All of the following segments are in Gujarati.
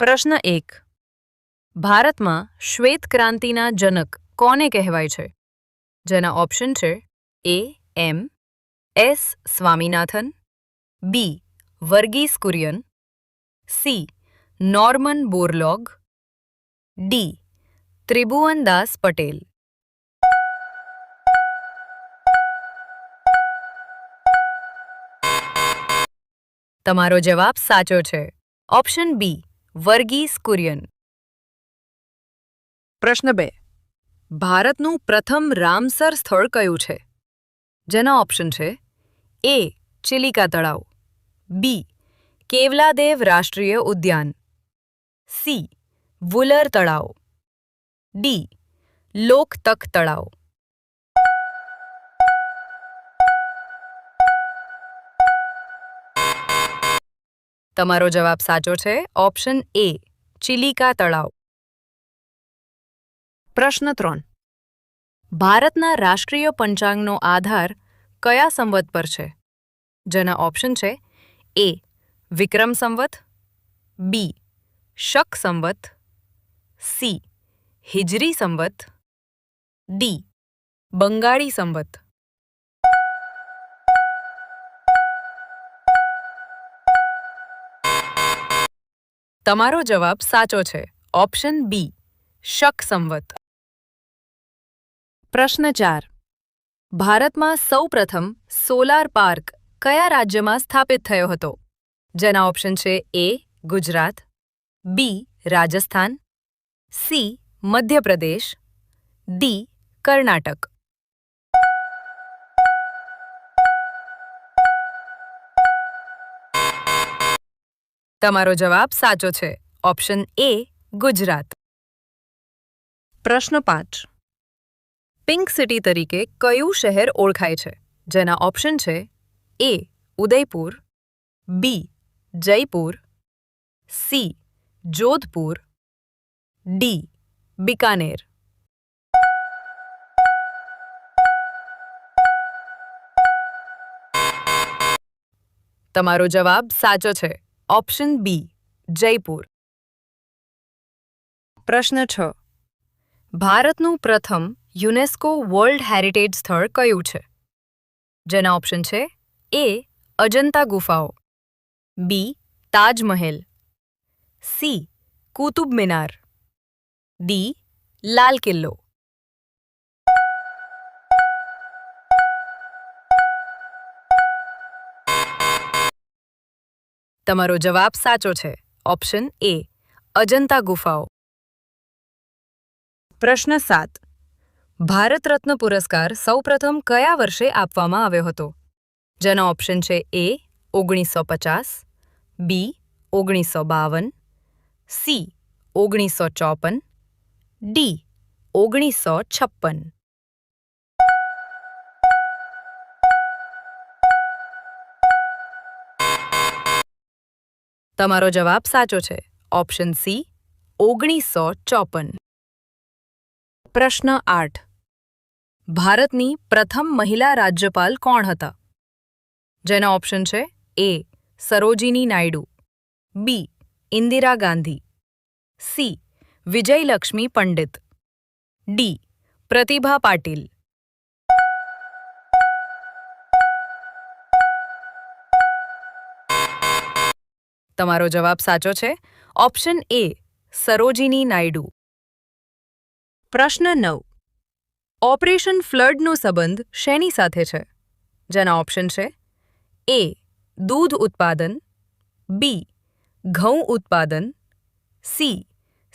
પ્રશ્ન 1. ભારતમાં શ્વેત ક્રાંતિના જનક કોને કહેવાય છે? જેના ઓપ્શન છે A. M. S. Swaminathan, B. Varghese Kurien, C. Norman Borlaug, D. Tribhuvandas Patel. તમારો જવાબ સાચો છે. Option B, Varghese Kurien. પ્રશ્ન 2. ભારતનું પ્રથમ રામસર સ્થળ કયું છે? જેના ઓપ્શન છે એ. ચિલિકા તળાવ, બી. કેવલાદેવ રાષ્ટ્રીય ઉદ્યાન, સી. વુલર તળાવ, ડી. લોકતક તળાવ. તમારો જવાબ સાચો છે. ઓપ્શન એ. ચિલિકા તળાવ. પ્રશ્ન 3. ભારતના રાષ્ટ્રીય પંચાંગનો આધાર કયા સંવત પર છે? જેના ઓપ્શન છે એ. વિક્રમ Samvat, B. Shaka Samvat, C. Hijri Samvat, D. Bengali Samvat. તમારો જવાબ સાચો છે. Option B. શક સંવત. પ્રશ્ન 4. ભારતમાં સૌપ્રથમ સોલાર પાર્ક કયા રાજ્યમાં સ્થાપિત થયો હતો? જેના ઓપ્શન છે A. Gujarat, B. Rajasthan, C. Madhya Pradesh, D. Karnataka. તમારો જવાબ સાચો છે. Option A. ગુજરાત. પ્રશ્ન 5. પિંક સિટી તરીકે કયું શહેર ઓળખાય છે? જેના ઓપ્શન છે A. Udaipur, B. Jaipur, C. Jodhpur, D. Bikaner. તમારો જવાબ સાચો છે. Option B. જયપુર. પ્રશ્ન 6. ભારતનું પ્રથમ યુનેસ્કો વર્લ્ડ હેરિટેજ સ્થળ કયું છે? જેના ઓપ્શન છે એ. અજંતા ગુફાઓ, બી. તાજમહેલ, સી. કુતુબ મિનાર, ડી. લાલ કિલ્લો. તમારો જવાબ સાચો છે. ઓપ્શન એ. અજંતા ગુફાઓ. પ્રશ્ન 7. ભારત રત્ન પુરસ્કાર સૌપ્રથમ કયા વર્ષે આપવામાં આવ્યો હતો? જેના ઓપ્શન છે એ. 1950, બી. 1952, સી. 1954, ડી. 1956. તમારો જવાબ સાચો છે. Option C. 1954. પ્રશ્ન 8. ભારતની પ્રથમ મહિલા રાજ્યપાલ કોણ હતા? જેના ઓપ્શન છે A. Sarojini Naidu, B. Indira Gandhi, C. Vijayalakshmi Pandit, D. Pratibha Patil. તમારો જવાબ સાચો છે. Option A. સરોજિની નાયડુ. પ્રશ્ન 9. ઓપરેશન ફ્લડનો સંબંધ શેની સાથે છે? જેના ઓપ્શન છે એ. દૂધ ઉત્પાદન, બી. ઘઉં ઉત્પાદન, સી.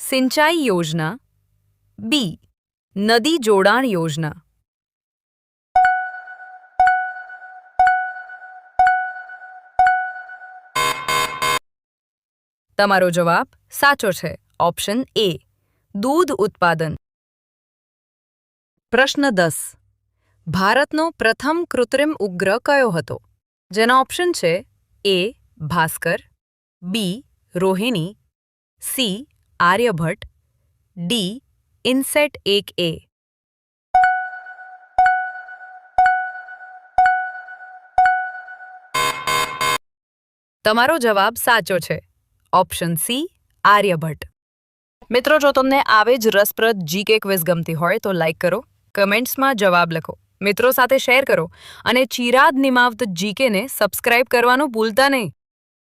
સિંચાઈ યોજના, બી. નદી જોડાણ યોજના. તમારો જવાબ સાચો છે. ઓપ્શન એ. દૂધ ઉત્પાદન. પ્રશ્ન 10. ભારતનો પ્રથમ કૃત્રિમ ઉપગ્રહ કયો હતો? જેના ઓપ્શન છે A. Bhaskar, B. Rohini, C. Aryabhatta, D. INSAT 1A. તમારો જવાબ સાચો છે. Option C. આર્યભટ્ટ. મિત્રો, જો તમને આવે જ રસપ્રદ જીકે ક્વિઝ ગમતી હોય તો લાઈક કરો, કમેન્ટ્સમાં જવાબ લખો, મિત્રો સાથે શેર કરો અને ચિરાગ નિમાવત જીકેને સબસ્ક્રાઇબ કરવાનું ભૂલતા નહીં.